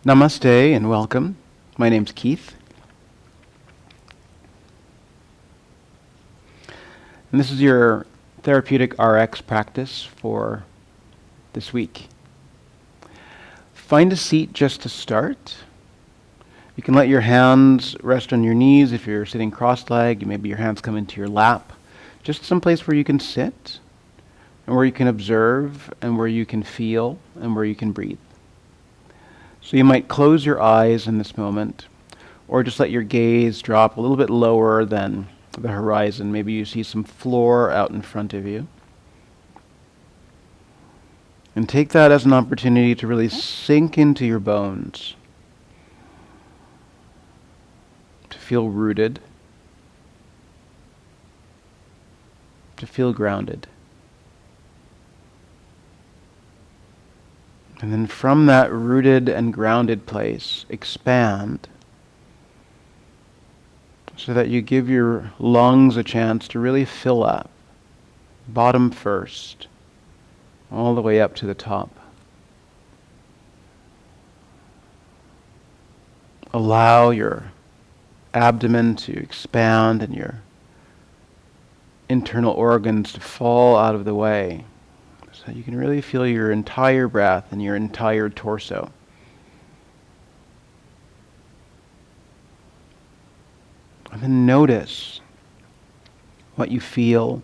Namaste and welcome. My name's Keith. And this is your therapeutic RX practice for this week. Find a seat just to start. You can let your hands rest on your knees. If you're sitting cross-legged, maybe your hands come into your lap. Just someplace where you can sit and where you can observe and where you can feel and where you can breathe. So you might close your eyes in this moment, or just let your gaze drop a little bit lower than the horizon. Maybe you see some floor out in front of you. And take that as an opportunity to really sink into your bones, to feel rooted, to feel grounded. And then from that rooted and grounded place, expand so that you give your lungs a chance to really fill up, bottom first, all the way up to the top. Allow your abdomen to expand and your internal organs to fall out of the way, so you can really feel your entire breath and your entire torso. And then notice what you feel,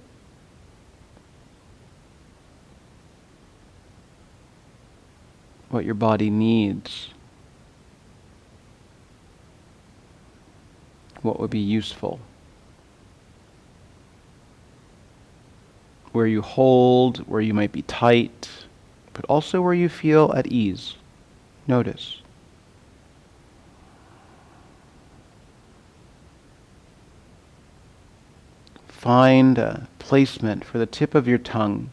what your body needs, what would be useful, where you hold, where you might be tight, but also where you feel at ease. Notice. Find a placement for the tip of your tongue,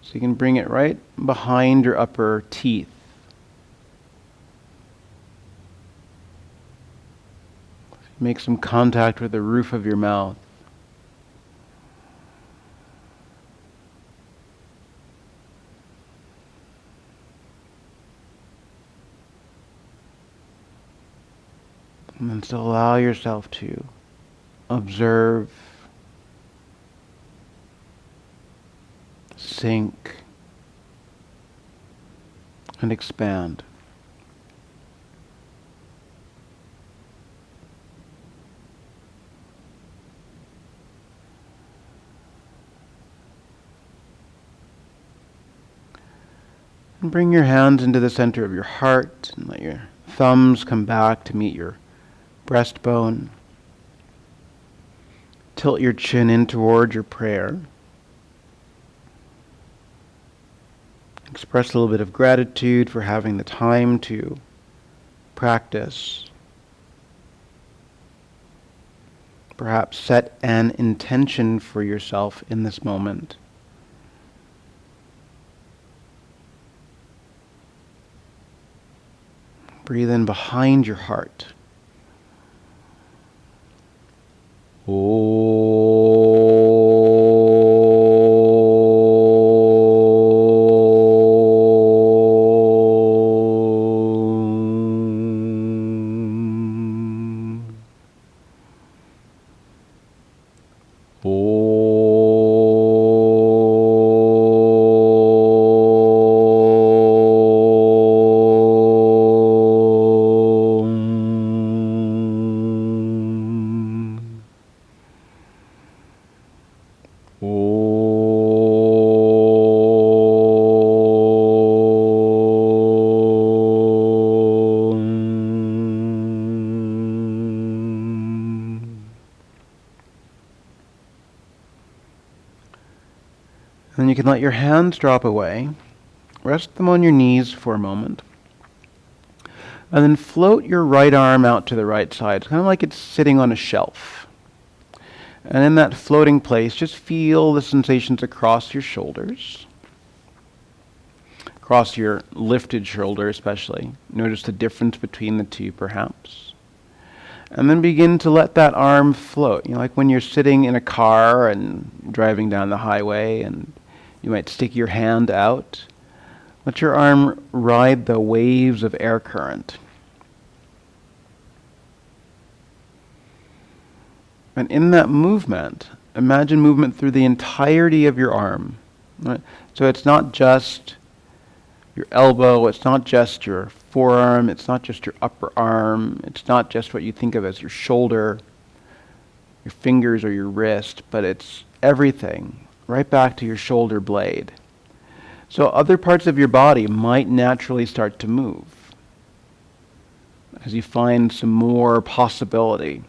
so you can bring it right behind your upper teeth. Make some contact with the roof of your mouth. And then still allow yourself to observe, sink, and expand. And bring your hands into the center of your heart and let your thumbs come back to meet your breastbone. Tilt your chin in toward your prayer. Express a little bit of gratitude for having the time to practice. Perhaps set an intention for yourself in this moment. Breathe in behind your heart. Then you can let your hands drop away. Rest them on your knees for a moment. And then float your right arm out to the right side. It's kind of like it's sitting on a shelf. And in that floating place, just feel the sensations across your shoulders. Across your lifted shoulder especially. Notice the difference between the two perhaps. And then begin to let that arm float. You know, like when you're sitting in a car and driving down the highway and you might stick your hand out. Let your arm ride the waves of air current. And in that movement, imagine movement through the entirety of your arm. Right? So it's not just your elbow, it's not just your forearm, it's not just your upper arm, it's not just what you think of as your shoulder, your fingers or your wrist, but it's everything, right back to your shoulder blade. So other parts of your body might naturally start to move as you find some more possibility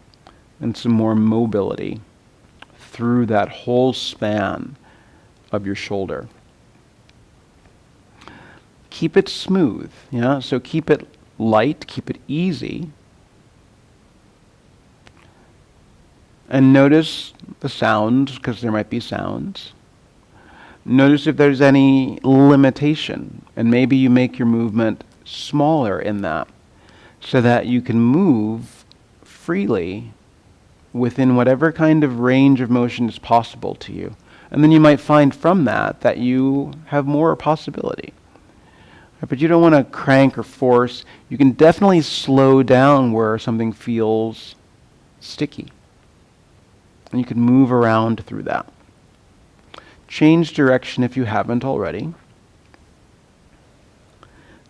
and some more mobility through that whole span of your shoulder. Keep it smooth, yeah? So keep it light, keep it easy. And notice the sounds, because there might be sounds. Notice if there's any limitation, and maybe you make your movement smaller in that, so that you can move freely within whatever kind of range of motion is possible to you. And then you might find from that you have more possibility. But you don't want to crank or force. You can definitely slow down where something feels sticky. And you can move around through that. Change direction if you haven't already.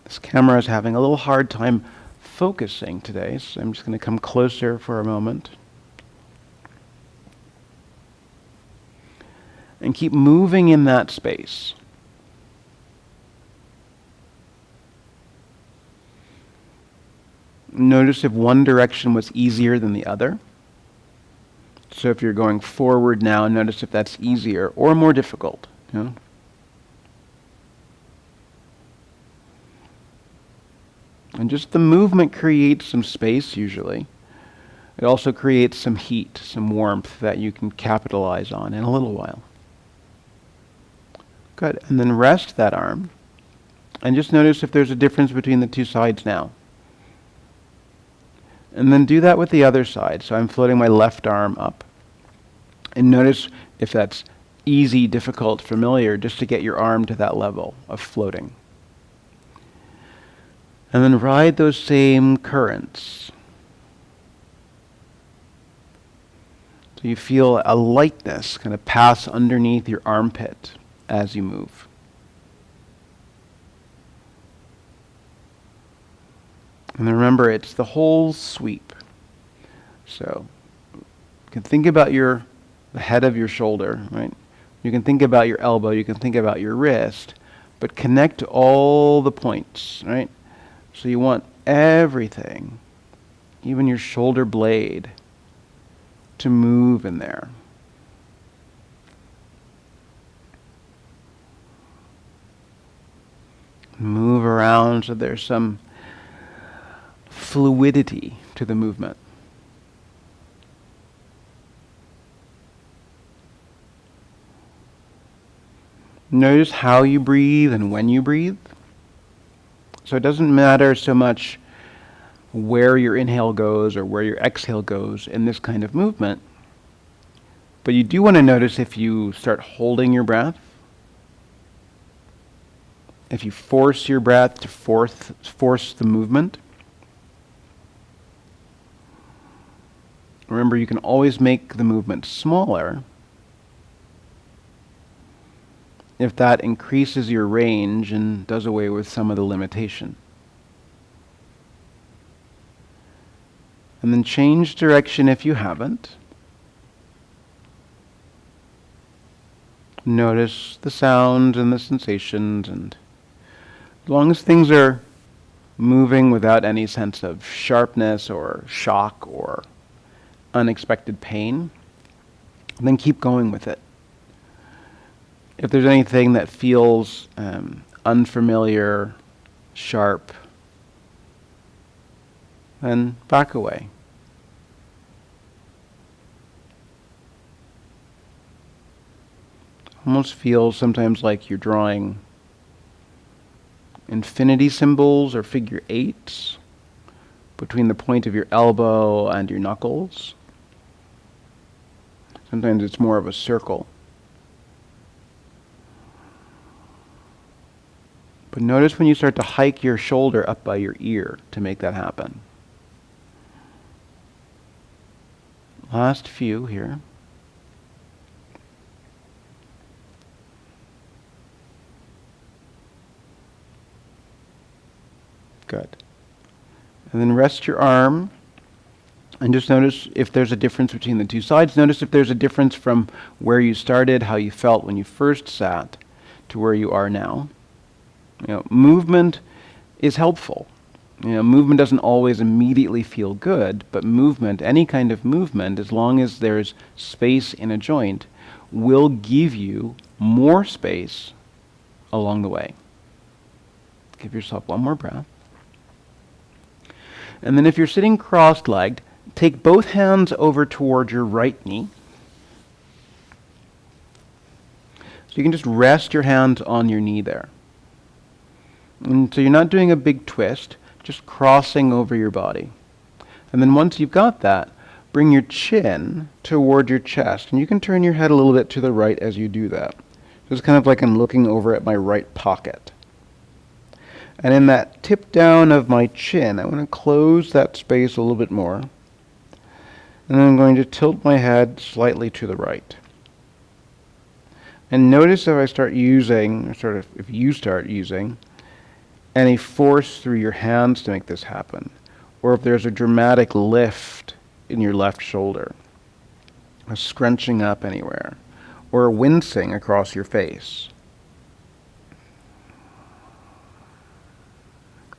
This camera is having a little hard time focusing today, so I'm just going to come closer for a moment. And keep moving in that space. Notice if one direction was easier than the other. So if you're going forward now, notice if that's easier or more difficult. You know? And just the movement creates some space usually. It also creates some heat, some warmth that you can capitalize on in a little while. Good. And then rest that arm. And just notice if there's a difference between the two sides now. And then do that with the other side. So I'm floating my left arm up. And notice if that's easy, difficult, familiar, just to get your arm to that level of floating. And then ride those same currents. So you feel a lightness kind of pass underneath your armpit as you move. And then remember, it's the whole sweep. So you can think about the head of your shoulder, right? You can think about your elbow, you can think about your wrist, but connect all the points, right? So you want everything, even your shoulder blade, to move in there. Move around so there's some fluidity to the movement. Notice how you breathe and when you breathe. So it doesn't matter so much where your inhale goes or where your exhale goes in this kind of movement, but you do want to notice if you start holding your breath, if you force your breath to force the movement. Remember, you can always make the movement smaller if that increases your range and does away with some of the limitation. And then change direction if you haven't. Notice the sounds and the sensations, and as long as things are moving without any sense of sharpness or shock or unexpected pain, then keep going with it. If there's anything that feels unfamiliar, sharp, then back away. Almost feels sometimes like you're drawing infinity symbols or figure eights between the point of your elbow and your knuckles. Sometimes it's more of a circle. But notice when you start to hike your shoulder up by your ear to make that happen. Last few here. Good. And then rest your arm and just notice if there's a difference between the two sides. Notice if there's a difference from where you started, how you felt when you first sat, to where you are now. Movement is helpful. Movement doesn't always immediately feel good, but movement, any kind of movement, as long as there's space in a joint, will give you more space along the way. Give yourself one more breath. And then if you're sitting cross-legged, take both hands over toward your right knee. So you can just rest your hands on your knee there. And so you're not doing a big twist, just crossing over your body. And then once you've got that, bring your chin toward your chest. And you can turn your head a little bit to the right as you do that. So it's kind of like I'm looking over at my right pocket. And in that tip down of my chin, I want to close that space a little bit more. And then I'm going to tilt my head slightly to the right. And notice if I start using, if you start using, any force through your hands to make this happen, or if there's a dramatic lift in your left shoulder, a scrunching up anywhere, or a wincing across your face.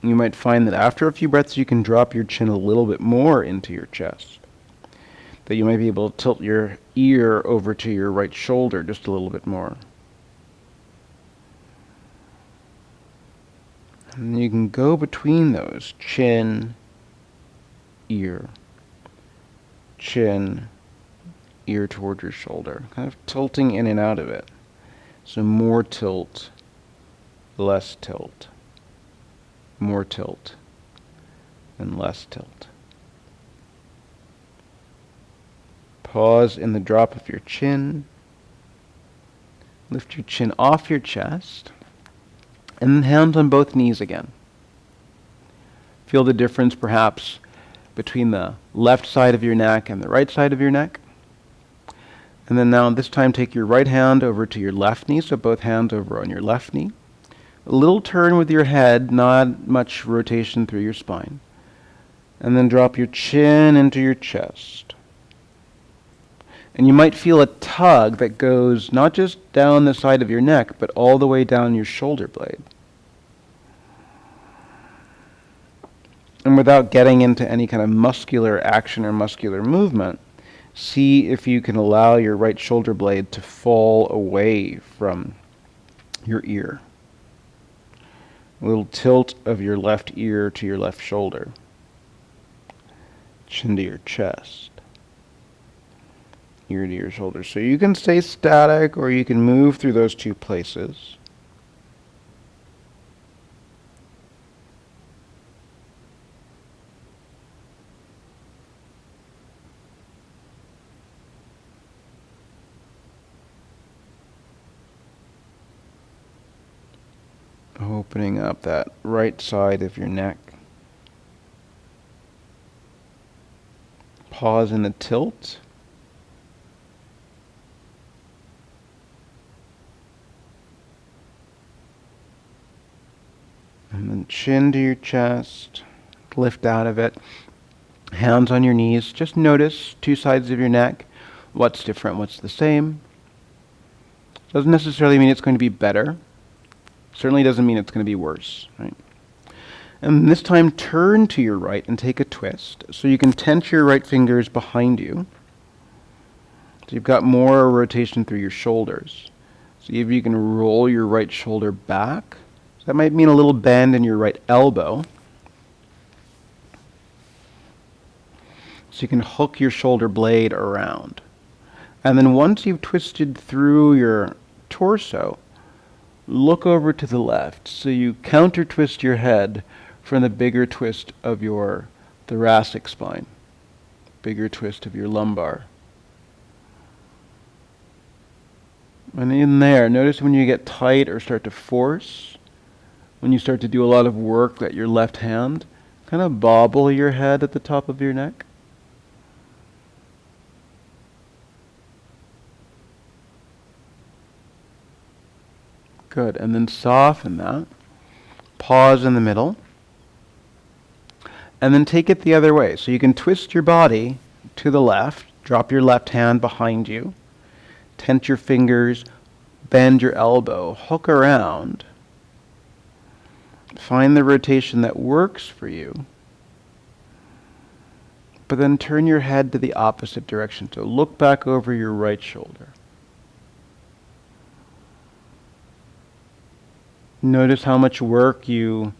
You might find that after a few breaths you can drop your chin a little bit more into your chest, that you might be able to tilt your ear over to your right shoulder just a little bit more. And you can go between those, chin, ear toward your shoulder, kind of tilting in and out of it. So more tilt, less tilt, more tilt, and less tilt. Pause in the drop of your chin. Lift your chin off your chest. And then hands on both knees again. Feel the difference perhaps between the left side of your neck and the right side of your neck. And then now this time take your right hand over to your left knee, so both hands over on your left knee. A little turn with your head, not much rotation through your spine. And then drop your chin into your chest. And you might feel a tug that goes not just down the side of your neck, but all the way down your shoulder blade. And without getting into any kind of muscular action or muscular movement, see if you can allow your right shoulder blade to fall away from your ear. A little tilt of your left ear to your left shoulder. Chin to your chest. Ear to your shoulder. So you can stay static or you can move through those two places. Opening up that right side of your neck. Pause in the tilt. And then chin to your chest. Lift out of it. Hands on your knees. Just notice two sides of your neck. What's different? What's the same? Doesn't necessarily mean it's going to be better. Certainly doesn't mean it's going to be worse, right? And this time turn to your right and take a twist. So you can tense your right fingers behind you. So you've got more rotation through your shoulders. See if you can roll your right shoulder back. So that might mean a little bend in your right elbow. So you can hook your shoulder blade around. And then once you've twisted through your torso, look over to the left. So you counter twist your head from the bigger twist of your thoracic spine, bigger twist of your lumbar. And in there, notice when you get tight or start to force, when you start to do a lot of work at your left hand, kind of bobble your head at the top of your neck. Good. And then soften that. Pause in the middle. And then take it the other way. So you can twist your body to the left, drop your left hand behind you, tent your fingers, bend your elbow, hook around. Find the rotation that works for you. But then turn your head to the opposite direction. So look back over your right shoulder. Notice how much work you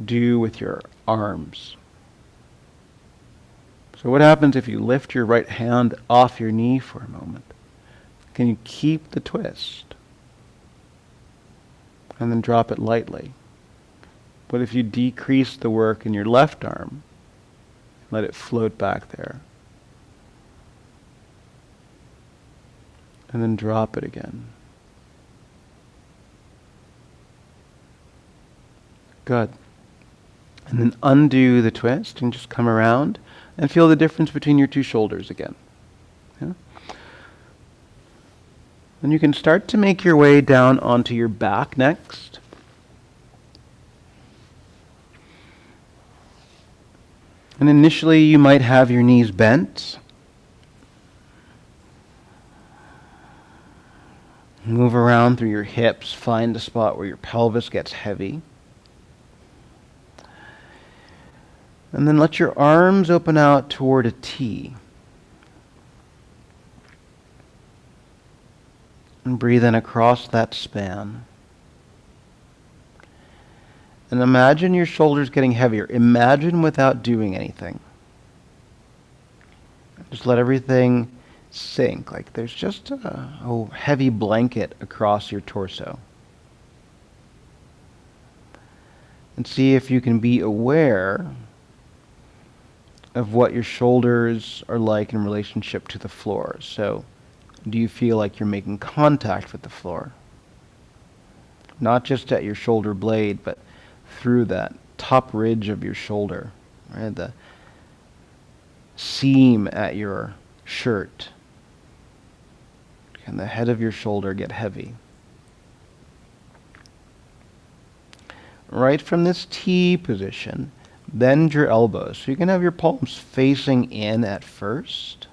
do with your arms. So what happens if you lift your right hand off your knee for a moment? Can you keep the twist? And then drop it lightly. What if you decrease the work in your left arm? Let it float back there. And then drop it again. Good. And then undo the twist and just come around and feel the difference between your two shoulders again. Yeah? Then you can start to make your way down onto your back next. And initially you might have your knees bent. Move around through your hips, find a spot where your pelvis gets heavy. And then let your arms open out toward a T. And breathe in across that span. And imagine your shoulders getting heavier. Imagine without doing anything. Just let everything sink, like there's just a heavy blanket across your torso. And see if you can be aware of what your shoulders are like in relationship to the floor. So, do you feel like you're making contact with the floor? Not just at your shoulder blade, but through that top ridge of your shoulder, right? The seam at your shirt. Can the head of your shoulder get heavy? Right from this T position, bend your elbows. So you can have your palms facing in at first.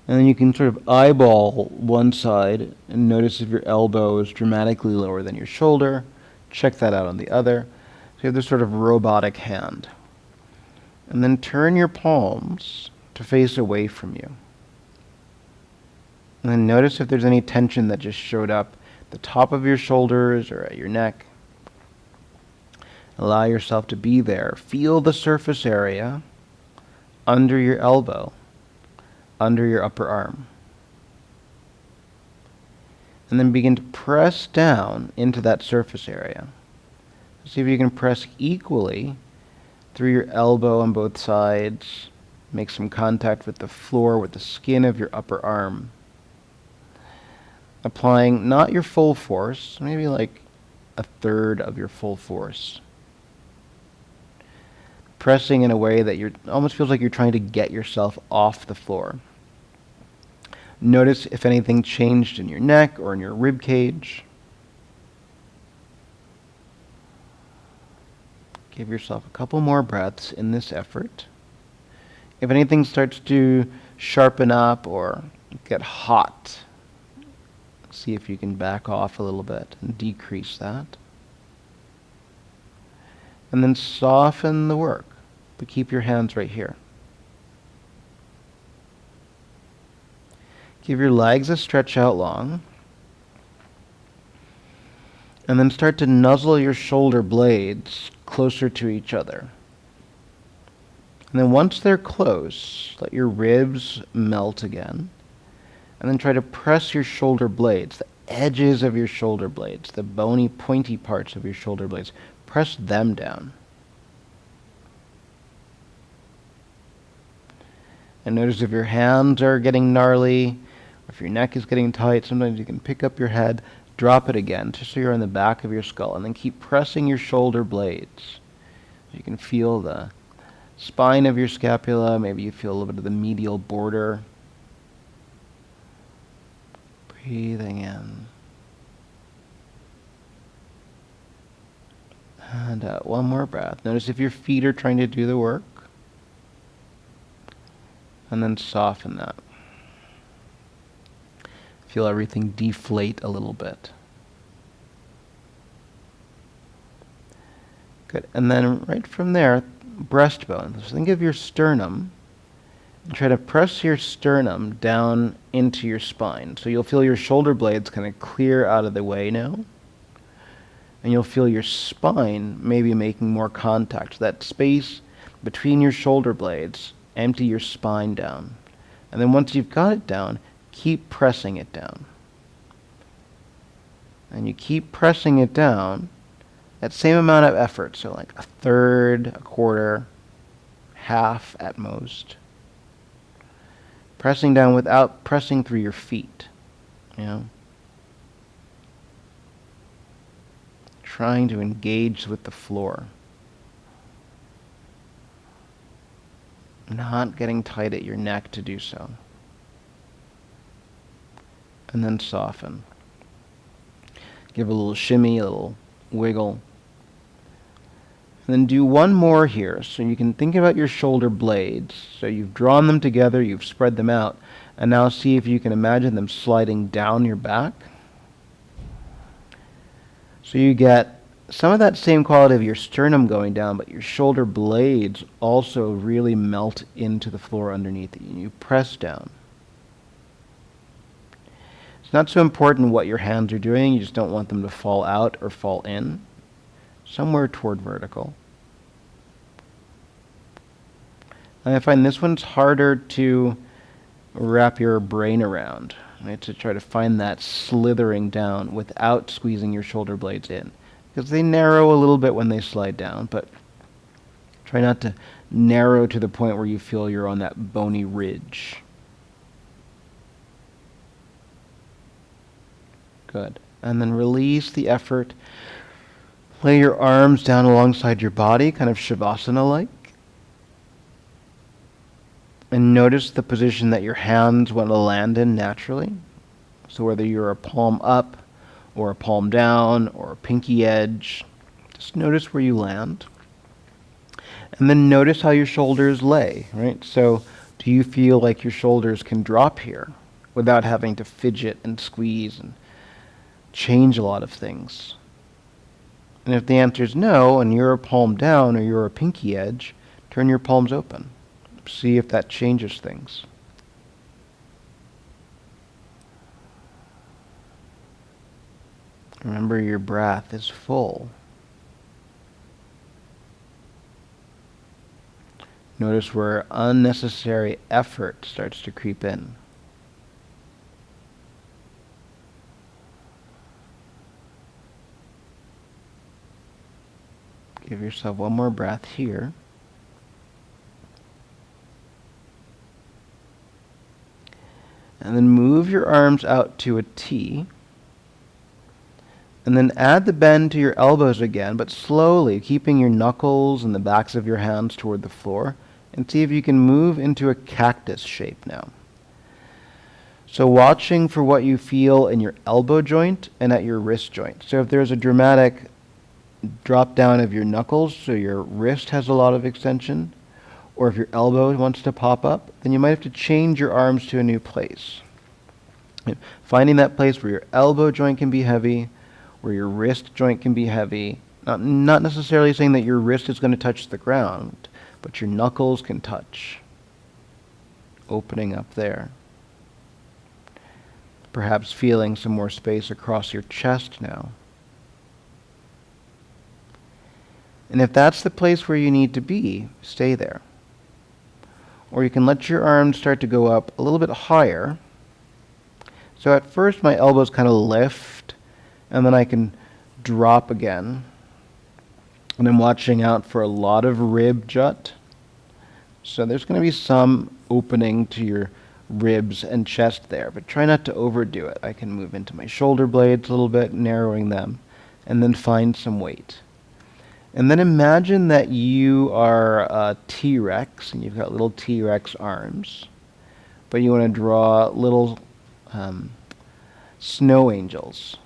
And then you can sort of eyeball one side and notice if your elbow is dramatically lower than your shoulder. Check that out on the other. So you have this sort of robotic hand. And then turn your palms to face away from you. And then notice if there's any tension that just showed up at the top of your shoulders or at your neck. Allow yourself to be there. Feel the surface area under your elbow, under your upper arm. And then begin to press down into that surface area. See if you can press equally through your elbow on both sides. Make some contact with the floor, with the skin of your upper arm. Applying not your full force, maybe like a third of your full force. Pressing in a way that you're almost feels like you're trying to get yourself off the floor. Notice if anything changed in your neck or in your rib cage. Give yourself a couple more breaths in this effort. If anything starts to sharpen up or get hot, see if you can back off a little bit and decrease that. And then soften the work, but keep your hands right here. Give your legs a stretch out long. And then start to nuzzle your shoulder blades closer to each other. And then once they're close, let your ribs melt again. And then try to press your shoulder blades, the edges of your shoulder blades, the bony, pointy parts of your shoulder blades. Press them down. And notice if your hands are getting gnarly, if your neck is getting tight, sometimes you can pick up your head, Drop it again, just so you're on the back of your skull, and then keep pressing your shoulder blades. You can feel the spine of your scapula, maybe you feel a little bit of the medial border. Breathing in. And out. One more breath. Notice if your feet are trying to do the work. And then soften that. Feel everything deflate a little bit. Good. And then right from there, breastbone. So think of your sternum. And try to press your sternum down into your spine. So you'll feel your shoulder blades kind of clear out of the way now. And you'll feel your spine maybe making more contact. So that space between your shoulder blades, empty your spine down. And then once you've got it down, keep pressing it down. And you keep pressing it down, that same amount of effort. So like a third, a quarter, half at most. Pressing down without pressing through your feet. You know? Trying to engage with the floor. Not getting tight at your neck to do so. And then soften. Give a little shimmy, a little wiggle. And then do one more here. So you can think about your shoulder blades. So you've drawn them together, you've spread them out. And now see if you can imagine them sliding down your back. So you get some of that same quality of your sternum going down, but your shoulder blades also really melt into the floor underneath you. And you press down. It's not so important what your hands are doing, you just don't want them to fall out or fall in. Somewhere toward vertical. And I find this one's harder to wrap your brain around, right? To try to find that slithering down without squeezing your shoulder blades in. Because they narrow a little bit when they slide down, but try not to narrow to the point where you feel you're on that bony ridge. Good. And then release the effort. Lay your arms down alongside your body, kind of Shavasana-like. And notice the position that your hands want to land in naturally. So whether you're a palm up, or a palm down, or a pinky edge, just notice where you land. And then notice how your shoulders lay, right? So do you feel like your shoulders can drop here without having to fidget and squeeze and change a lot of things? And if the answer is no, and you're a palm down or you're a pinky edge, turn your palms open. See if that changes things. Remember, your breath is full. Notice where unnecessary effort starts to creep in. Give yourself one more breath here. And then move your arms out to a T. And then add the bend to your elbows again, but slowly, keeping your knuckles and the backs of your hands toward the floor. And see if you can move into a cactus shape now. So watching for what you feel in your elbow joint and at your wrist joint. So if there's a dramatic drop down of your knuckles, so your wrist has a lot of extension, or if your elbow wants to pop up, then you might have to change your arms to a new place. Finding that place where your elbow joint can be heavy, where your wrist joint can be heavy, not necessarily saying that your wrist is going to touch the ground, but your knuckles can touch. Opening up there. Perhaps feeling some more space across your chest now. And if that's the place where you need to be, stay there. Or you can let your arms start to go up a little bit higher. So at first my elbows kind of lift, and then I can drop again. And I'm watching out for a lot of rib jut. So there's going to be some opening to your ribs and chest there, but try not to overdo it. I can move into my shoulder blades a little bit, narrowing them, and then find some weight. And then imagine that you are a T-Rex, and you've got little T-Rex arms, but you want to draw little snow angels.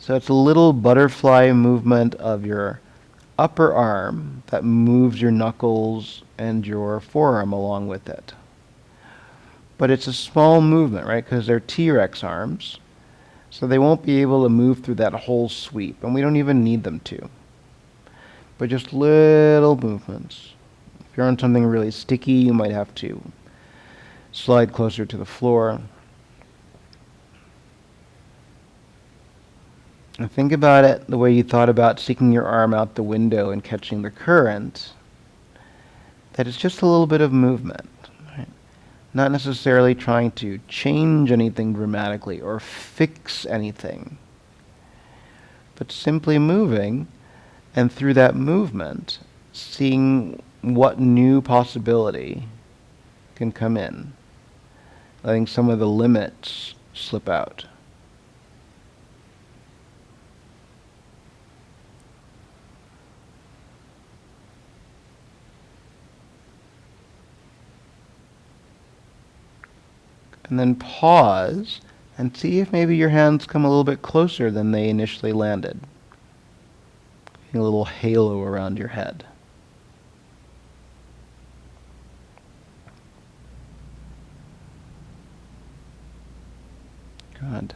So it's a little butterfly movement of your upper arm that moves your knuckles and your forearm along with it. But it's a small movement, right? Because they're T-Rex arms, so they won't be able to move through that whole sweep, and we don't even need them to. But just little movements. If you're on something really sticky, you might have to slide closer to the floor. And think about it the way you thought about sticking your arm out the window and catching the current, that it's just a little bit of movement. Right? Not necessarily trying to change anything dramatically or fix anything, but simply moving, and through that movement, seeing what new possibility can come in, letting some of the limits slip out. And then pause and see if maybe your hands come a little bit closer than they initially landed. A little halo around your head. Good.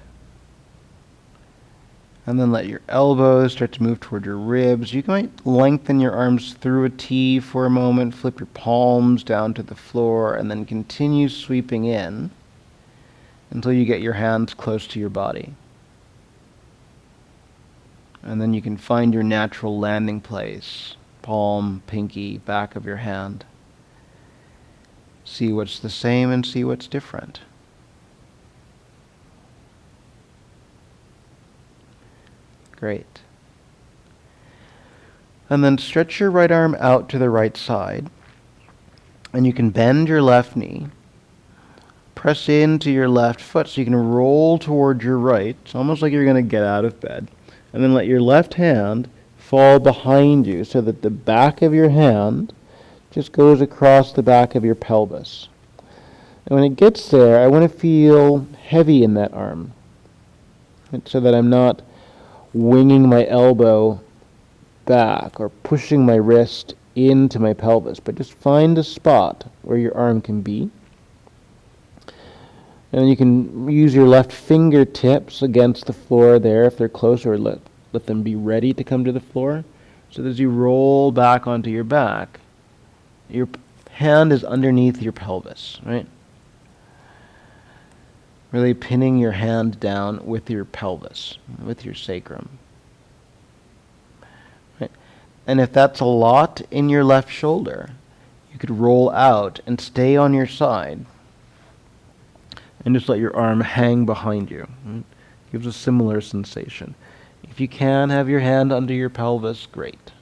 And then let your elbows start to move toward your ribs. You might lengthen your arms through a T for a moment, flip your palms down to the floor, and then continue sweeping in until you get your hands close to your body. And then you can find your natural landing place, palm, pinky, back of your hand. See what's the same and see what's different. Great. And then stretch your right arm out to the right side. And you can bend your left knee. Press into your left foot so you can roll toward your right. It's almost like you're going to get out of bed. And then let your left hand fall behind you so that the back of your hand just goes across the back of your pelvis. And when it gets there, I want to feel heavy in that arm, so that I'm not winging my elbow back or pushing my wrist into my pelvis, but just find a spot where your arm can be. And you can use your left fingertips against the floor there if they're close, or let them be ready to come to the floor. So that as you roll back onto your back, your hand is underneath your pelvis, right? Really pinning your hand down with your pelvis, with your sacrum. Right? And if that's a lot in your left shoulder, you could roll out and stay on your side and just let your arm hang behind you. Right? Gives a similar sensation. If you can have your hand under your pelvis, great.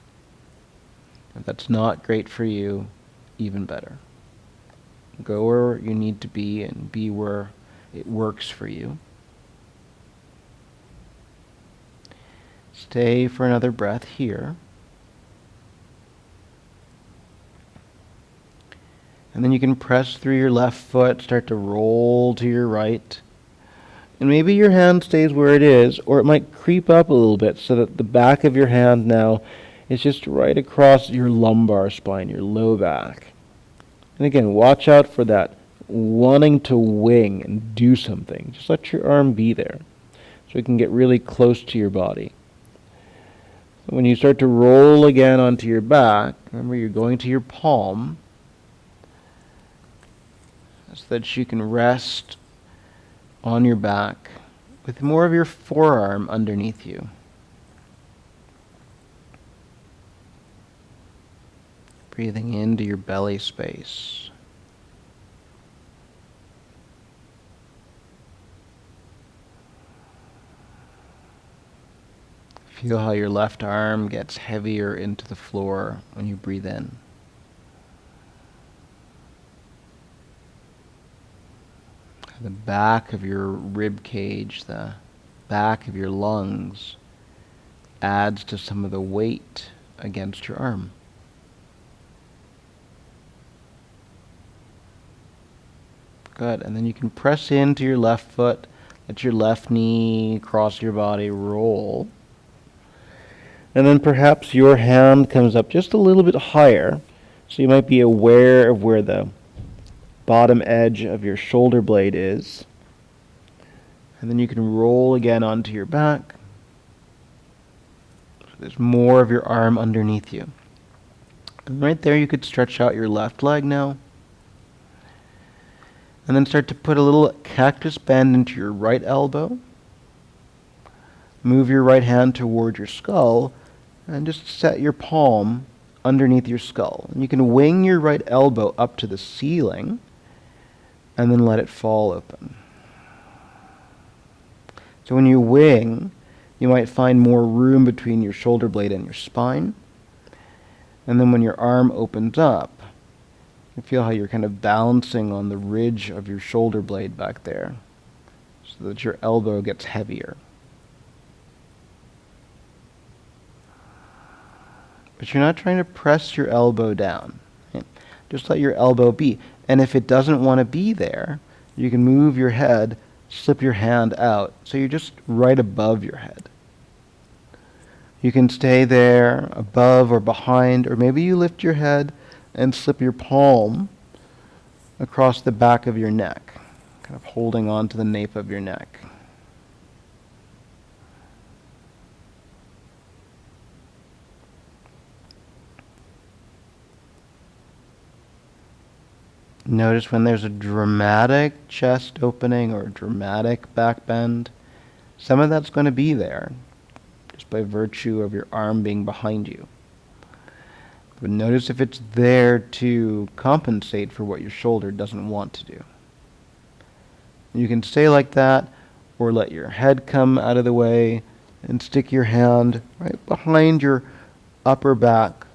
If that's not great for you, even better. Go where you need to be and be where it works for you. Stay for another breath here. And then you can press through your left foot, start to roll to your right. And maybe your hand stays where it is, or it might creep up a little bit so that the back of your hand now is just right across your lumbar spine, your low back. And again, watch out for that wanting to wing and do something. Just let your arm be there so it can get really close to your body. So when you start to roll again onto your back, remember you're going to your palm so that you can rest on your back with more of your forearm underneath you. Breathing into your belly space. Feel how your left arm gets heavier into the floor when you breathe in. The back of your rib cage, the back of your lungs adds to some of the weight against your arm. Good. And then you can press into your left foot, let your left knee cross your body, roll. And then perhaps your hand comes up just a little bit higher, so you might be aware of where the bottom edge of your shoulder blade is. And then you can roll again onto your back. So there's more of your arm underneath you. And right there you could stretch out your left leg now. And then start to put a little cactus bend into your right elbow. Move your right hand toward your skull and just set your palm underneath your skull. And you can wing your right elbow up to the ceiling and then let it fall open. So when you wing, you might find more room between your shoulder blade and your spine. And then when your arm opens up, you feel how you're kind of balancing on the ridge of your shoulder blade back there so that your elbow gets heavier. But you're not trying to press your elbow down. Right? Just let your elbow be. And if it doesn't want to be there, you can move your head, slip your hand out, so you're just right above your head. You can stay there, above or behind, or maybe you lift your head and slip your palm across the back of your neck, kind of holding on to the nape of your neck. Notice when there's a dramatic chest opening or a dramatic back bend, some of that's going to be there just by virtue of your arm being behind you. But notice if it's there to compensate for what your shoulder doesn't want to do. You can stay like that, or let your head come out of the way and stick your hand right behind your upper back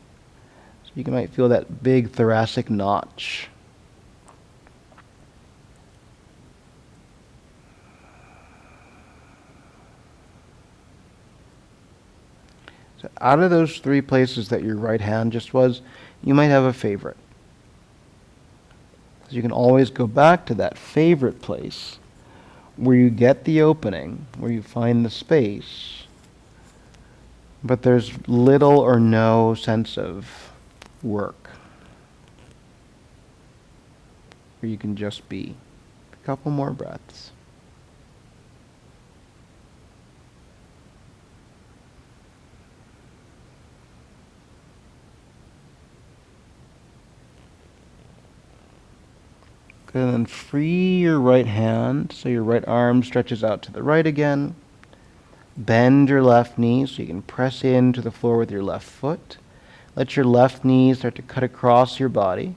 so you might feel that big thoracic notch. So out of those three places that your right hand just was, you might have a favorite. So you can always go back to that favorite place where you get the opening, where you find the space, but there's little or no sense of work, where you can just be. A couple more breaths. Good, and then free your right hand so your right arm stretches out to the right again. Bend your left knee so you can press into the floor with your left foot. Let your left knee start to cut across your body.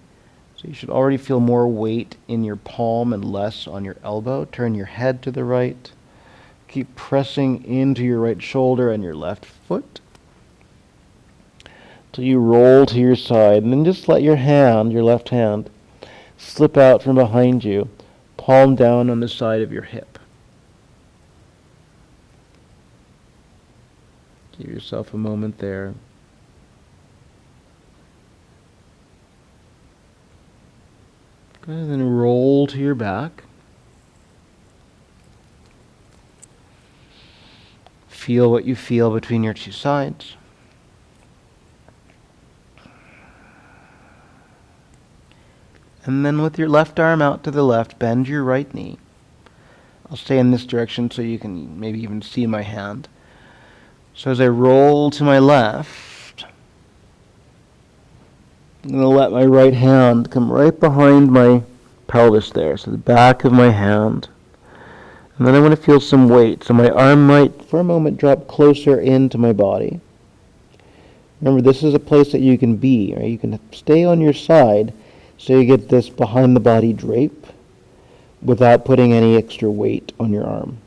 So you should already feel more weight in your palm and less on your elbow. Turn your head to the right. Keep pressing into your right shoulder and your left foot till you roll to your side. And then just let your hand, your left hand, slip out from behind you, palm down on the side of your hip. Give yourself a moment there. Go ahead and roll to your back. Feel what you feel between your two sides. And then with your left arm out to the left, bend your right knee. I'll stay in this direction so you can maybe even see my hand. So as I roll to my left, I'm going to let my right hand come right behind my pelvis there, so the back of my hand. And then I want to feel some weight, so my arm might, for a moment, drop closer into my body. Remember, this is a place that you can be, right? You can stay on your side, so you get this behind the body drape without putting any extra weight on your arm.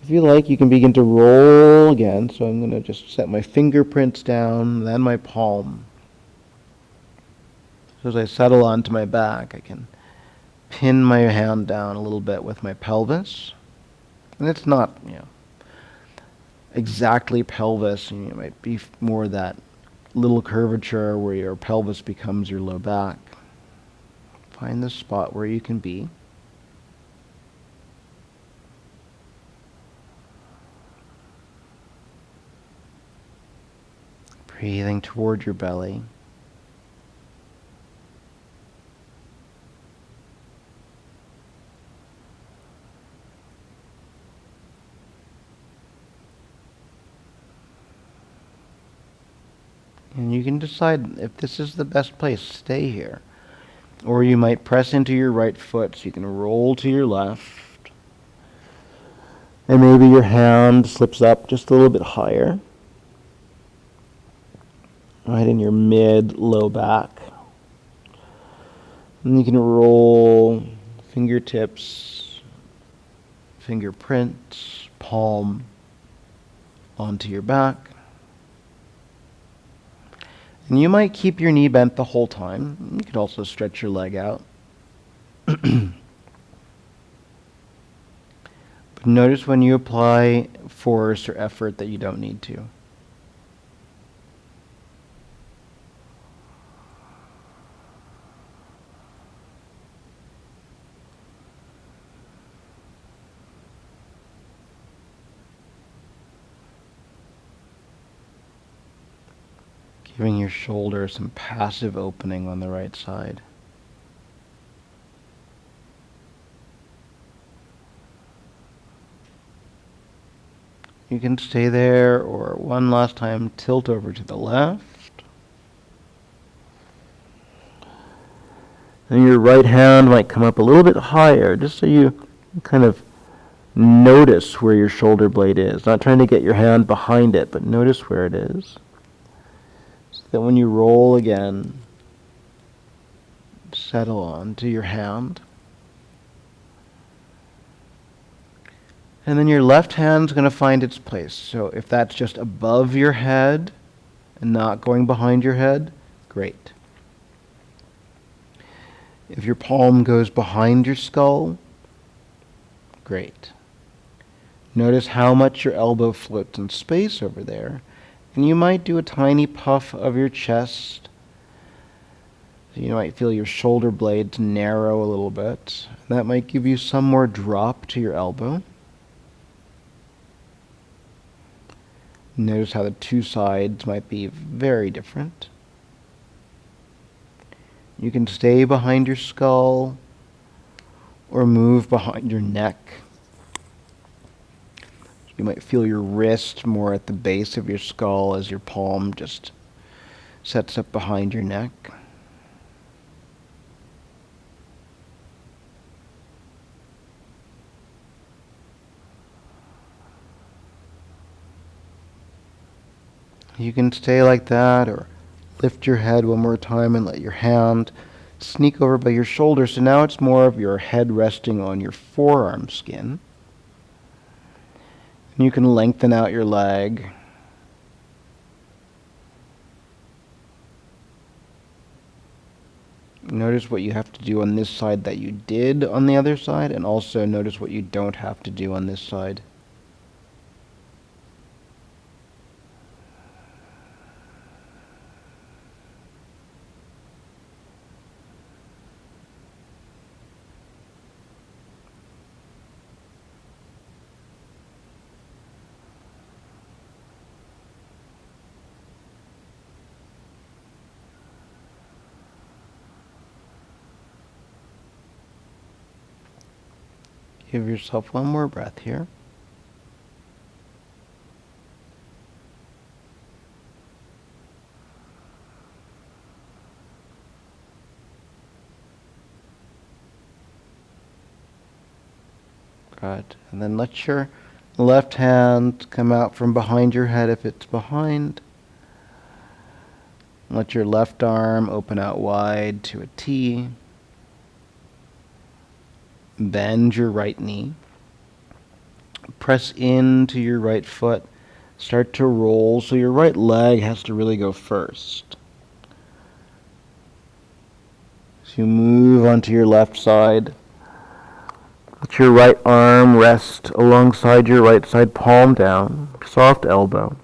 If you like, you can begin to roll again. So I'm going to just set my fingerprints down, then my palm. So as I settle onto my back, I can pin my hand down a little bit with my pelvis. And it's not, exactly pelvis. It might be more that little curvature where your pelvis becomes your low back. Find the spot where you can be. Breathing toward your belly. And you can decide if this is the best place, stay here. Or you might press into your right foot so you can roll to your left. And maybe your hand slips up just a little bit higher. Right in your mid-low back. And you can roll fingertips, fingerprints, palm onto your back. And you might keep your knee bent the whole time. You could also stretch your leg out. But notice when you apply force or effort that you don't need to. Giving your shoulder some passive opening on the right side. You can stay there, or one last time, tilt over to the left. And your right hand might come up a little bit higher, just so you kind of notice where your shoulder blade is. Not trying to get your hand behind it, but notice where it is. So that when you roll again, settle onto your hand. And then your left hand's going to find its place. So if that's just above your head and not going behind your head, great. If your palm goes behind your skull, great. Notice how much your elbow floats in space over there. And you might do a tiny puff of your chest. So you might feel your shoulder blades narrow a little bit. That might give you some more drop to your elbow. Notice how the two sides might be very different. You can stay behind your skull or move behind your neck. You might feel your wrist more at the base of your skull as your palm just sets up behind your neck. You can stay like that, or lift your head one more time and let your hand sneak over by your shoulder. So now it's more of your head resting on your forearm skin. And you can lengthen out your leg. Notice what you have to do on this side that you did on the other side, and also notice what you don't have to do on this side. Give yourself one more breath here. Good. And then let your left hand come out from behind your head if it's behind. Let your left arm open out wide to a T. Bend your right knee. Press into your right foot. Start to roll, so your right leg has to really go first. So to move onto your left side. Let your right arm rest alongside your right side, palm down, soft elbow.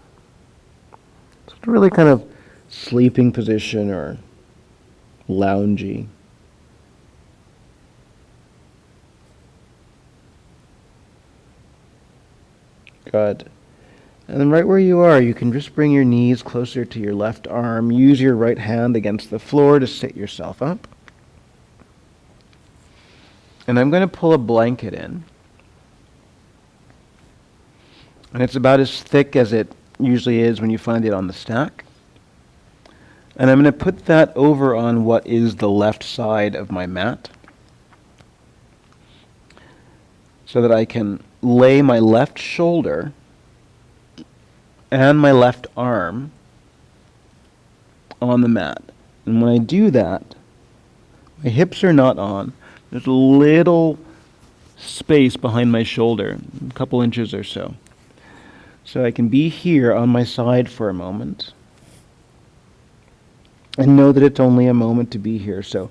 So it's really kind of sleeping position or loungy. Good. And then right where you are, you can just bring your knees closer to your left arm. Use your right hand against the floor to sit yourself up. And I'm going to pull a blanket in. And it's about as thick as it usually is when you find it on the stack. And I'm going to put that over on what is the left side of my mat, so that I can lay my left shoulder and my left arm on the mat. And when I do that, my hips are not on. There's a little space behind my shoulder, a couple inches or so. So I can be here on my side for a moment and know that it's only a moment to be here. So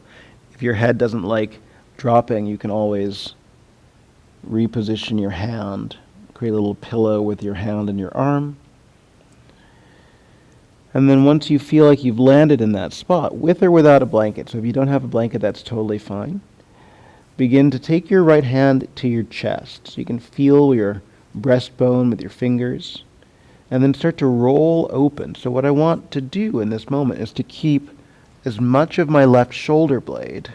if your head doesn't like dropping, you can always reposition your hand, create a little pillow with your hand and your arm. And then once you feel like you've landed in that spot, with or without a blanket, so if you don't have a blanket, that's totally fine, begin to take your right hand to your chest. So you can feel your breastbone with your fingers, and then start to roll open. So what I want to do in this moment is to keep as much of my left shoulder blade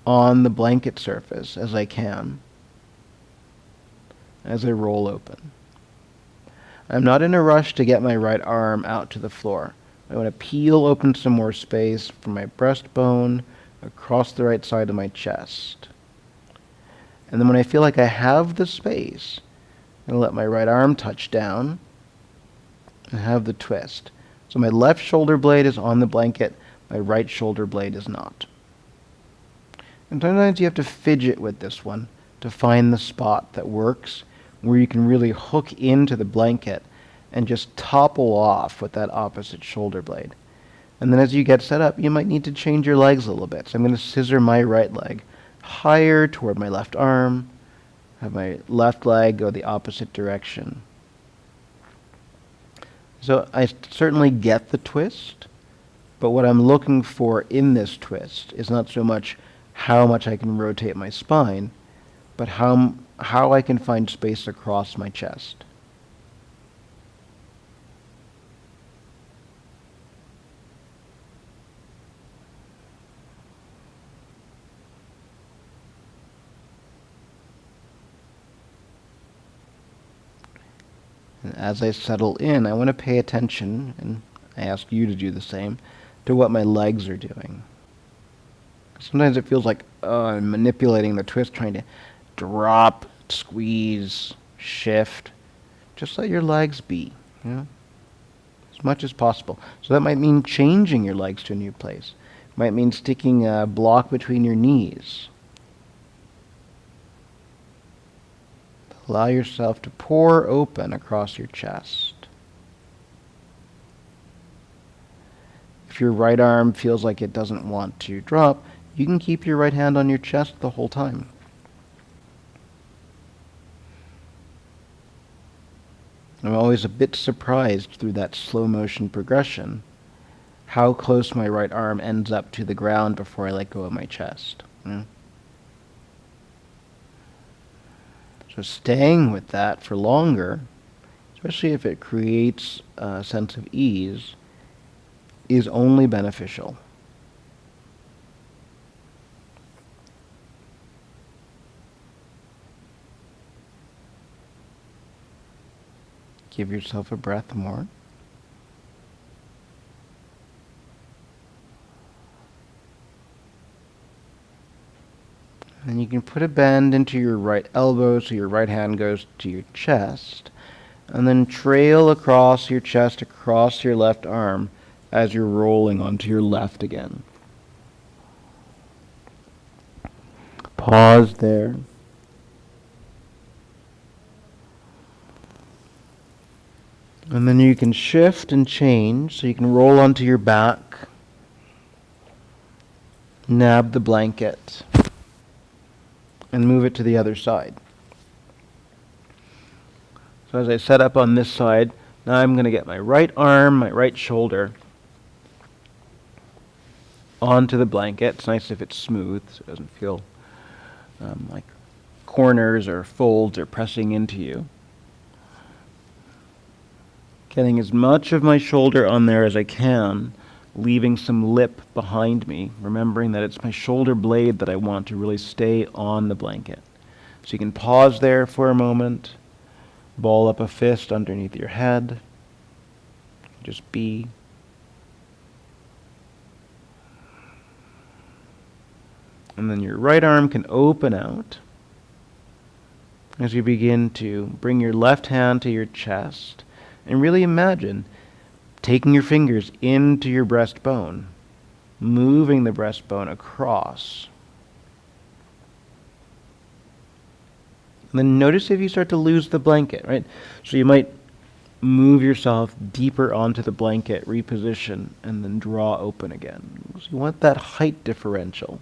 on the blanket surface as I can as I roll open. I'm not in a rush to get my right arm out to the floor. I want to peel open some more space from my breastbone across the right side of my chest. And then when I feel like I have the space, I'm going to let my right arm touch down and have the twist. So my left shoulder blade is on the blanket, my right shoulder blade is not. And sometimes you have to fidget with this one to find the spot that works, where you can really hook into the blanket and just topple off with that opposite shoulder blade. And then as you get set up, you might need to change your legs a little bit. So I'm going to scissor my right leg higher toward my left arm, have my left leg go the opposite direction. So I certainly get the twist, but what I'm looking for in this twist is not so much how much I can rotate my spine, but how I can find space across my chest. And as I settle in, I want to pay attention, and I ask you to do the same, to what my legs are doing. Sometimes it feels like I'm manipulating the twist, trying to drop, squeeze, shift. Just let your legs be, as much as possible. So that might mean changing your legs to a new place. It might mean sticking a block between your knees. Allow yourself to pour open across your chest. If your right arm feels like it doesn't want to drop, you can keep your right hand on your chest the whole time. I'm always a bit surprised through that slow motion progression how close my right arm ends up to the ground before I let go of my chest. So staying with that for longer, especially if it creates a sense of ease, is only beneficial. Give yourself a breath more. And you can put a bend into your right elbow so your right hand goes to your chest, and then trail across your chest, across your left arm as you're rolling onto your left again. Pause there. And then you can shift and change, so you can roll onto your back nab the blanket and move it to the other side. So as I set up on this side, now I'm going to get my right arm, my right shoulder onto the blanket. It's nice if it's smooth so it doesn't feel like corners or folds are pressing into you. Getting as much of my shoulder on there as I can, leaving some lip behind me, remembering that it's my shoulder blade that I want to really stay on the blanket. So you can pause there for a moment, ball up a fist underneath your head, just be. And then your right arm can open out as you begin to bring your left hand to your chest and really imagine taking your fingers into your breastbone, moving the breastbone across. And then notice if you start to lose the blanket, right? So you might move yourself deeper onto the blanket, reposition, and then draw open again. So you want that height differential.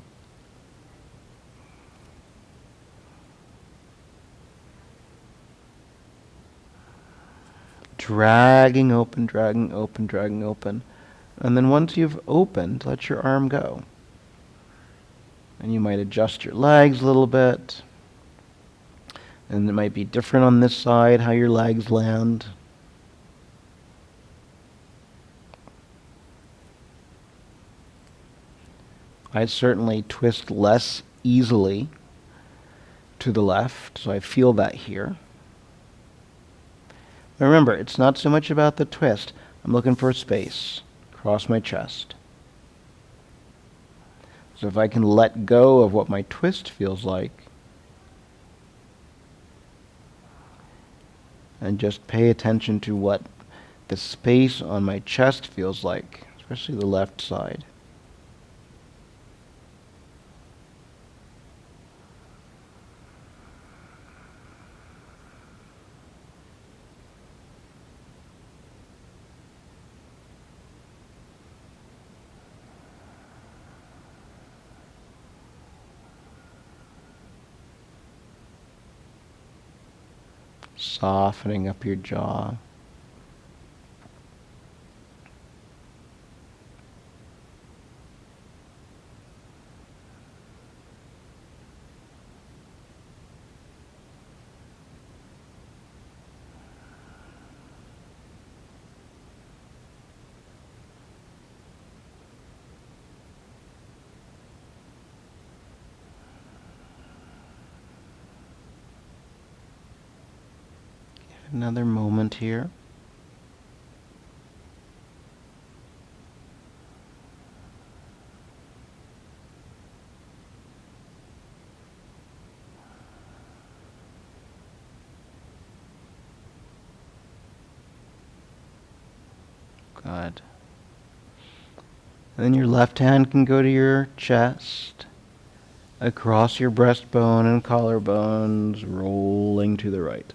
Dragging open, dragging open, dragging open. And then once you've opened, let your arm go. And you might adjust your legs a little bit. And it might be different on this side, how your legs land. I certainly twist less easily to the left, so I feel that here. Remember, it's not so much about the twist. I'm looking for a space across my chest. So if I can let go of what my twist feels like and just pay attention to what the space on my chest feels like, especially the left side. Softening up your jaw. Another moment here. Good. And then your left hand can go to your chest, across your breastbone and collarbones, rolling to the right.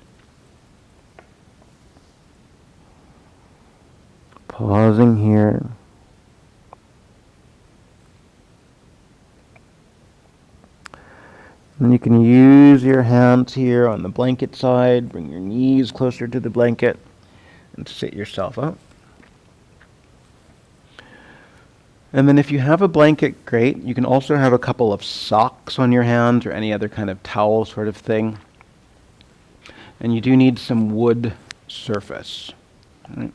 Pausing here. And you can use your hands here on the blanket side, bring your knees closer to the blanket, and sit yourself up. And then if you have a blanket, great. You can also have a couple of socks on your hands or any other kind of towel sort of thing. And you do need some wood surface. All right.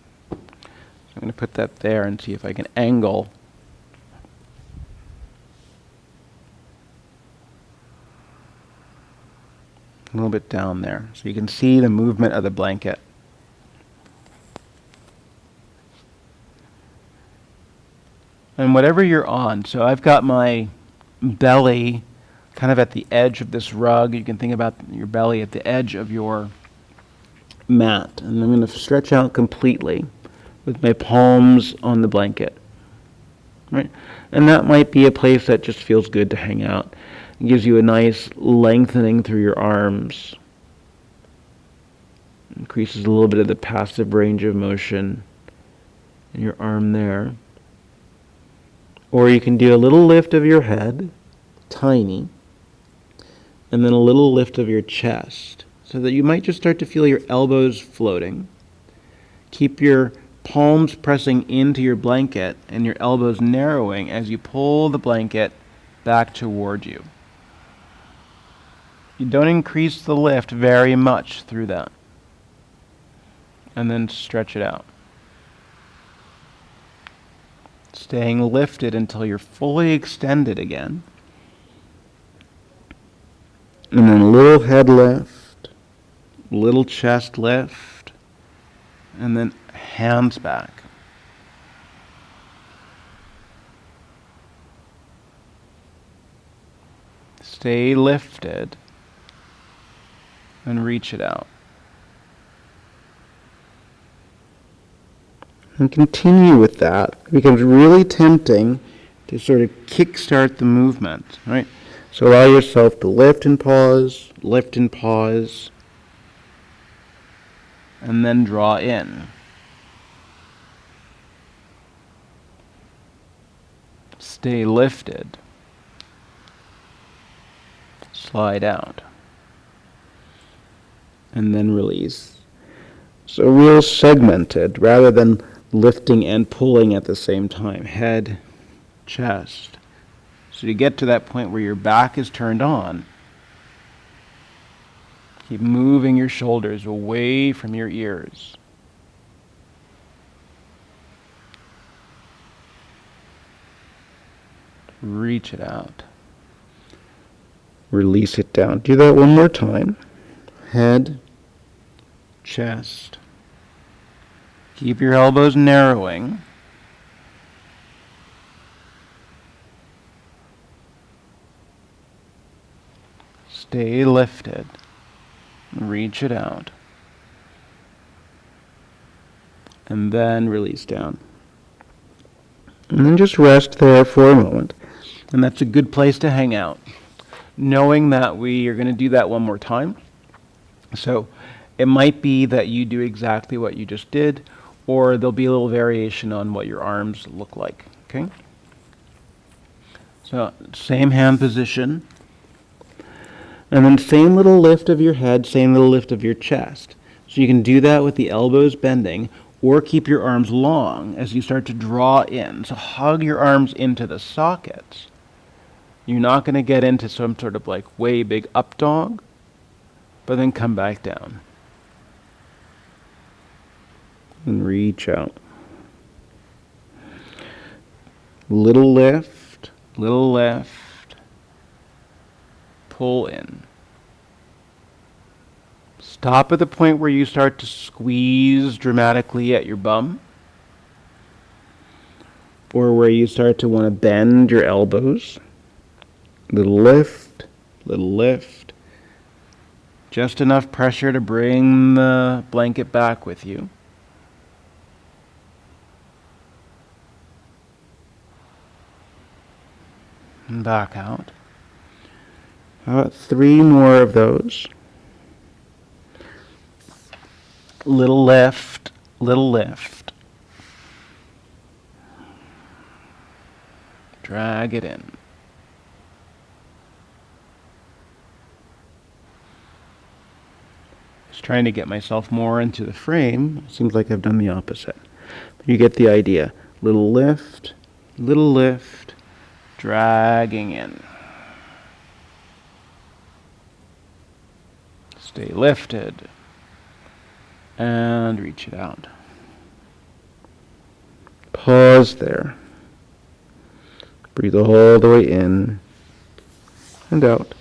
I'm going to put that there and see if I can angle a little bit down there so you can see the movement of the blanket. And whatever you're on, so I've got my belly kind of at the edge of this rug. You can think about your belly at the edge of your mat. And I'm going to stretch out completely with my palms on the blanket. Right? And that might be a place that just feels good to hang out. It gives you a nice lengthening through your arms. Increases a little bit of the passive range of motion in your arm there. Or you can do a little lift of your head, tiny, and then a little lift of your chest, so that you might just start to feel your elbows floating. Keep your palms pressing into your blanket and your elbows narrowing as you pull the blanket back toward you. You don't increase the lift very much through that. And then stretch it out. Staying lifted until you're fully extended again. And then a little head lift, little chest lift, and then hands back. Stay lifted and reach it out. And continue with that. It becomes really tempting to sort of kickstart the movement, right? So allow yourself to lift and pause, and then draw in. Stay lifted. Slide out. And then release. So real segmented, rather than lifting and pulling at the same time. Head, chest. So you get to that point where your back is turned on. Keep moving your shoulders away from your ears. Reach it out. Release it down. Do that one more time. Head, chest. Keep your elbows narrowing. Stay lifted. Reach it out. And then release down. And then just rest there for a moment. And that's a good place to hang out, knowing that we are going to do that one more time. So it might be that you do exactly what you just did, or there'll be a little variation on what your arms look like. Okay? So same hand position. And then same little lift of your head, same little lift of your chest. So you can do that with the elbows bending, or keep your arms long as you start to draw in. So hug your arms into the sockets. You're not going to get into some sort of like way big up dog, but then come back down. And reach out. Little lift, pull in. Stop at the point where you start to squeeze dramatically at your bum, or where you start to want to bend your elbows. Little lift. Just enough pressure to bring the blanket back with you. And back out. About 3 more of those. Little lift. Drag it in. Just trying to get myself more into the frame. Seems like I've done the opposite. You get the idea. Little lift, dragging in. Stay lifted. And reach it out. Pause there. Breathe all the way in and out.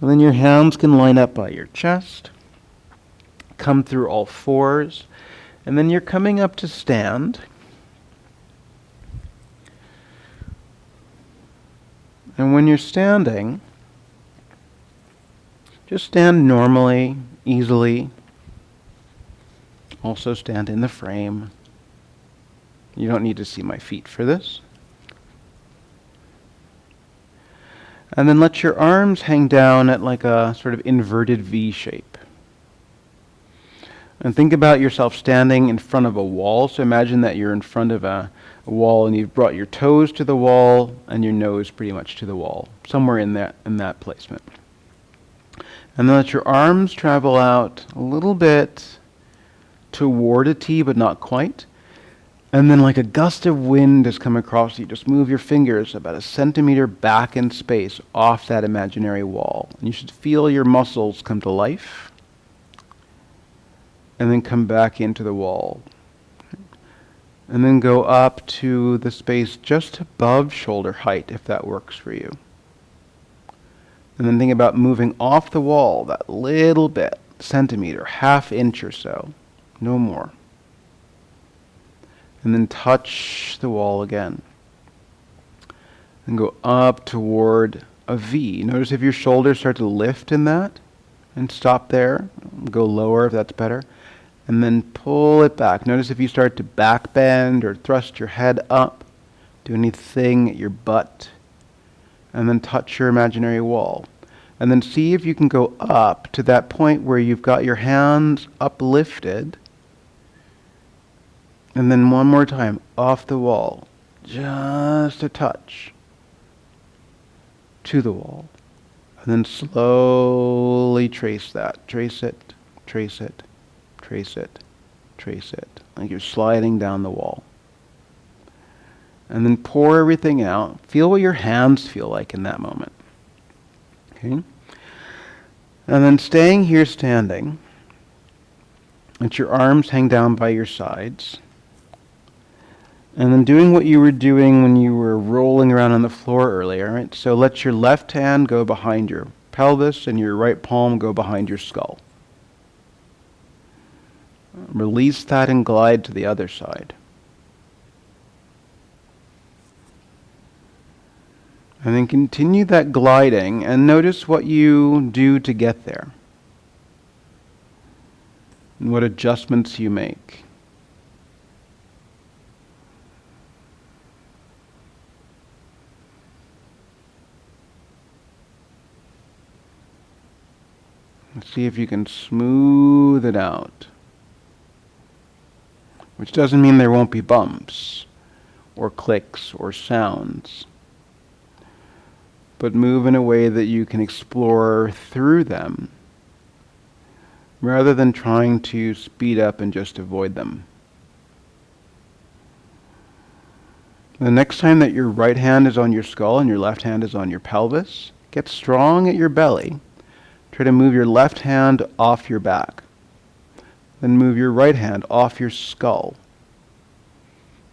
And then your hands can line up by your chest. Come through all fours. And then you're coming up to stand. And when you're standing, just stand normally, easily. Also stand in the frame. You don't need to see my feet for this. And then let your arms hang down at like a sort of inverted V shape. And think about yourself standing in front of a wall. So imagine that you're in front of a a wall, and you've brought your toes to the wall and your nose pretty much to the wall, somewhere in that placement. And then let your arms travel out a little bit toward a T, but not quite. And then like a gust of wind has come across you, just move your fingers about 1 centimeter back in space off that imaginary wall. And you should feel your muscles come to life. And then come back into the wall. And then go up to the space just above shoulder height, if that works for you. And then think about moving off the wall that little bit, centimeter, ½ inch or so, no more. And then touch the wall again. And go up toward a V. Notice if your shoulders start to lift in that, and stop there. Go lower if that's better. And then pull it back. Notice if you start to back bend or thrust your head up, do anything at your butt, and then touch your imaginary wall. And then see if you can go up to that point where you've got your hands uplifted. And then one more time, off the wall, just a touch to the wall. And then slowly trace that. Trace it, trace it, trace it, trace it. Like you're sliding down the wall. And then pour everything out. Feel what your hands feel like in that moment. Okay? And then staying here standing, let your arms hang down by your sides. And then doing what you were doing when you were rolling around on the floor earlier, right? So let your left hand go behind your pelvis and your right palm go behind your skull. Release that and glide to the other side. And then continue that gliding and notice what you do to get there. And what adjustments you make. Let's see if you can smooth it out. Which doesn't mean there won't be bumps or clicks or sounds. But move in a way that you can explore through them rather than trying to speed up and just avoid them. The next time that your right hand is on your skull and your left hand is on your pelvis, get strong at your belly. Try to move your left hand off your back. Then move your right hand off your skull.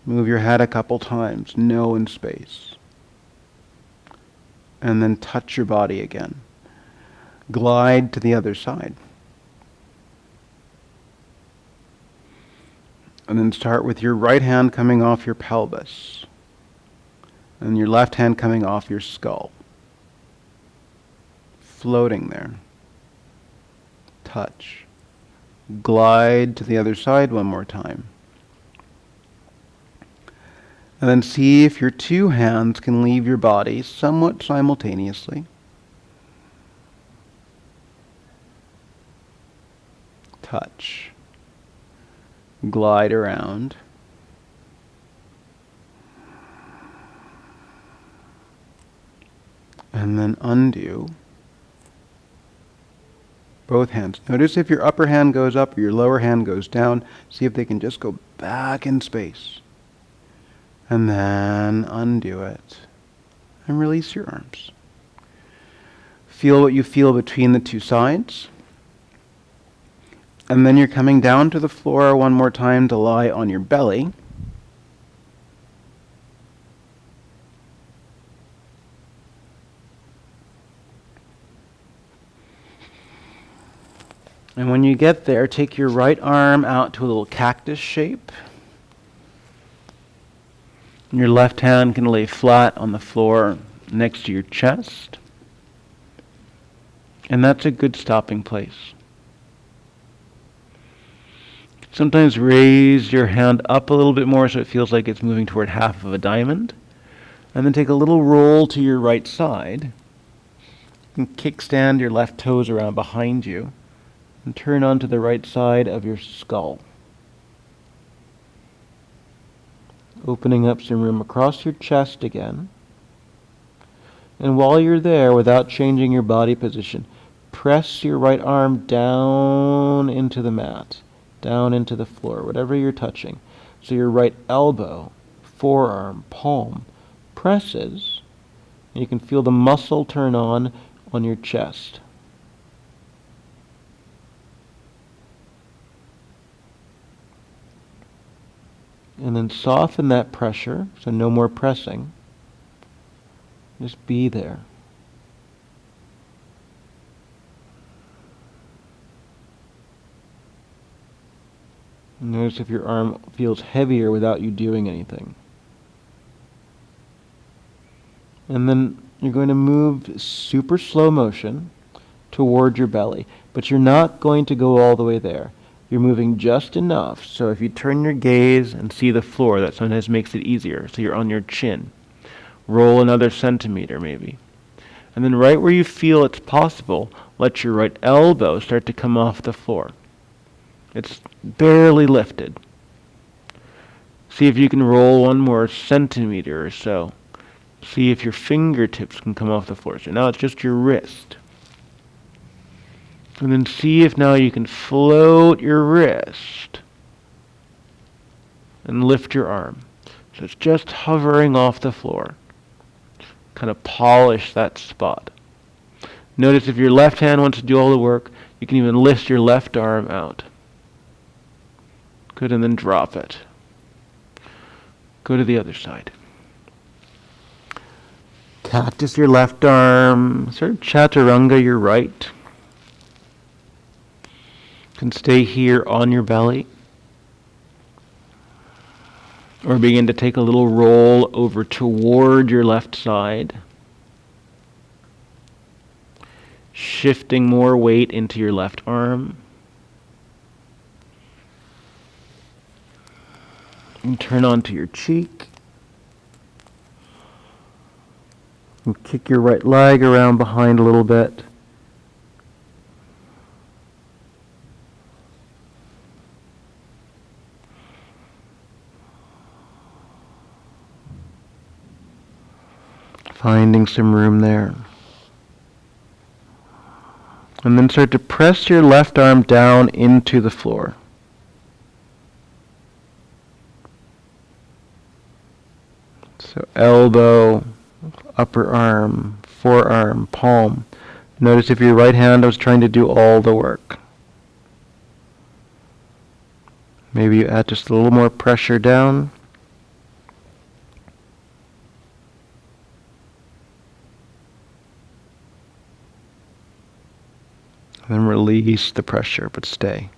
Move your head a couple times, no in space. And then touch your body again. Glide to the other side. And then start with your right hand coming off your pelvis. And your left hand coming off your skull. Floating there. Touch. Glide to the other side one more time. And then see if your two hands can leave your body somewhat simultaneously. Touch. Glide around. And then undo. Both hands. Notice if your upper hand goes up or your lower hand goes down. See if they can just go back in space. And then undo it. And release your arms. Feel what you feel between the two sides. And then you're coming down to the floor one more time to lie on your belly. And when you get there, take your right arm out to a little cactus shape. Your left hand can lay flat on the floor next to your chest. And that's a good stopping place. Sometimes raise your hand up a little bit more so it feels like it's moving toward half of a diamond. And then take a little roll to your right side. And kickstand your left toes around behind you. And turn onto the right side of your skull. opening up some room across your chest again. And while you're there, without changing your body position, press your right arm down into the mat, down into the floor, whatever you're touching. So your right elbow, forearm, palm presses, and you can feel the muscle turn on your chest. And then soften that pressure, so no more pressing. Just be there. Notice if your arm feels heavier without you doing anything. And then you're going to move super slow motion toward your belly, but you're not going to go all the way there. You're moving just enough, so if you turn your gaze and see the floor, that sometimes makes it easier, so you're on your chin. Roll another centimeter maybe. And then right where you feel it's possible, let your right elbow start to come off the floor. It's barely lifted. See if you can roll one more centimeter or so. See if your fingertips can come off the floor. So now it's just your wrist. And then see if now you can float your wrist and lift your arm. So it's just hovering off the floor. Kind of polish that spot. Notice if your left hand wants to do all the work, you can even lift your left arm out. Good, and then drop it. Go to the other side. Cactus your left arm, sort of chaturanga your right. You can stay here on your belly. Or begin to take a little roll over toward your left side. Shifting more weight into your left arm. And turn onto your cheek. And kick your right leg around behind a little bit. Finding some room there. And then start to press your left arm down into the floor. So elbow, upper arm, forearm, palm. Notice if your right hand was trying to do all the work. Maybe you add just a little more pressure down. Then release the pressure, but stay.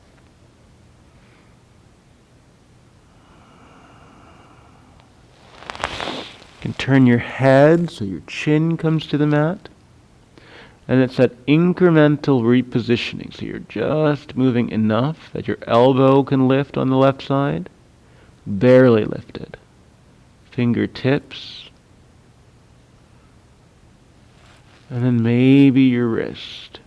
You can turn your head so your chin comes to the mat. And it's that incremental repositioning. So you're just moving enough that your elbow can lift on the left side. Barely lifted. Fingertips. And then maybe your wrist.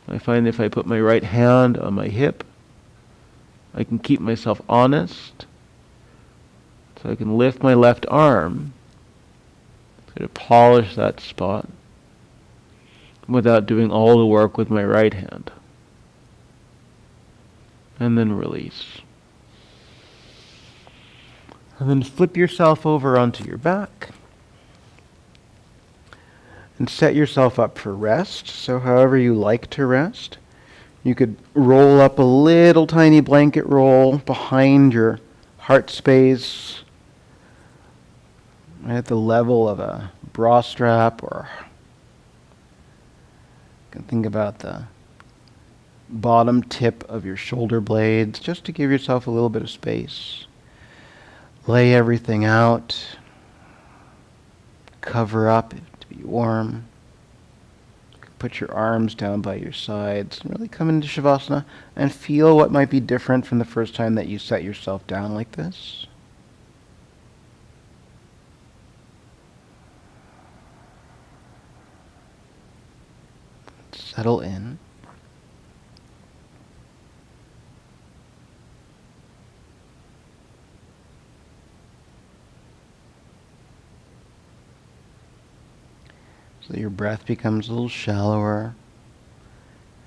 I find if I put my right hand on my hip, I can keep myself honest. So I can lift my left arm, sort of polish that spot, without doing all the work with my right hand. And then release. And then flip yourself over onto your back. And set yourself up for rest. So however you like to rest. You could roll up a little tiny blanket roll behind your heart space, right at the level of a bra strap, or you can think about the bottom tip of your shoulder blades, just to give yourself a little bit of space. Lay everything out. Cover up to be warm. Put your arms down by your sides and really come into Shavasana and feel what might be different from the first time that you set yourself down like this. Settle in. so that your breath becomes a little shallower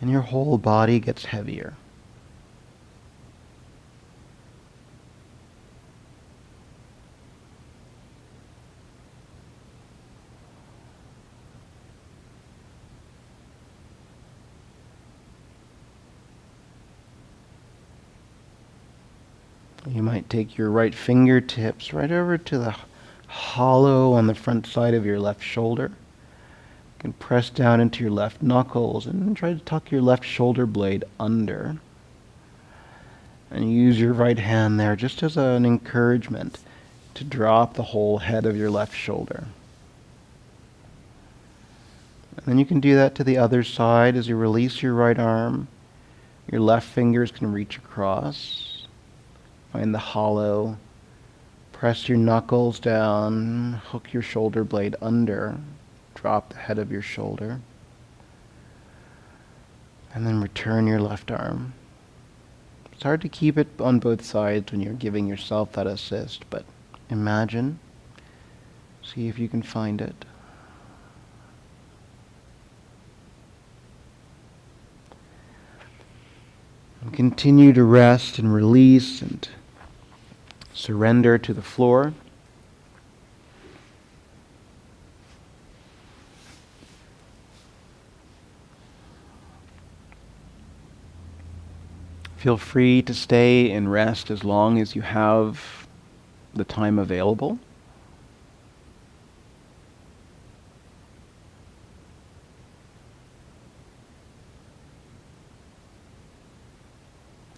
and your whole body gets heavier. You might take your right fingertips right over to the hollow on the front side of your left shoulder. You can press down into your left knuckles and try to tuck your left shoulder blade under. And use your right hand there just as an encouragement to drop the whole head of your left shoulder. And then you can do that to the other side as you release your right arm. Your left fingers can reach across. Find the hollow. Press your knuckles down. Hook your shoulder blade under. Drop the head of your shoulder. And then return your left arm. It's hard to keep it on both sides when you're giving yourself that assist, but imagine. See if you can find it. And continue to rest and release and surrender to the floor. Feel free to stay in rest as long as you have the time available.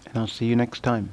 And I'll see you next time.